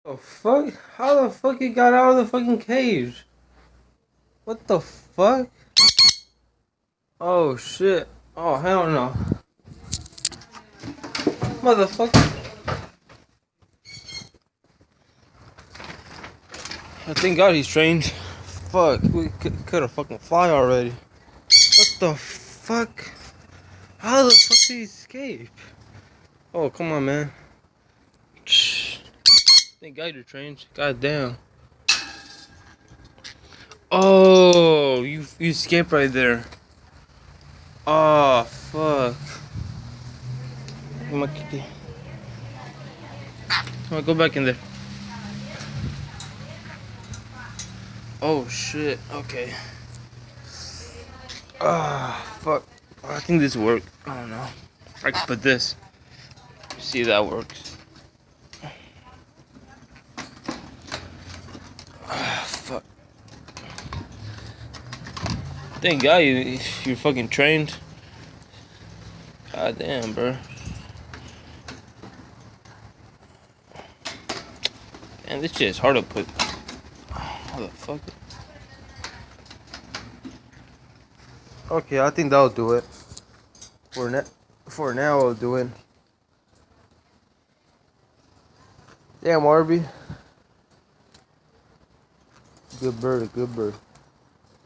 The fuck? How the fuck you got out of the fucking cage? What the fuck? Oh shit. Oh hell no. Motherfucker. I thank God he's trained. Fuck, we could have fucking fly already. What the fuck? How the fuck did he escape? Oh, come on, man. Thank God you're trained. God damn. Oh, you escaped right there. Oh, fuck. Come on, go back in there. Oh, shit. Okay. Ah, fuck. I think this worked. I don't know. I can put this. See if that works. Ah, fuck. Thank God you're fucking trained. God damn, bro. Man, this shit is hard to put. How the fuck? Okay, I think that'll do it. For now, I'll do it. Damn, Arby. Good bird, good bird.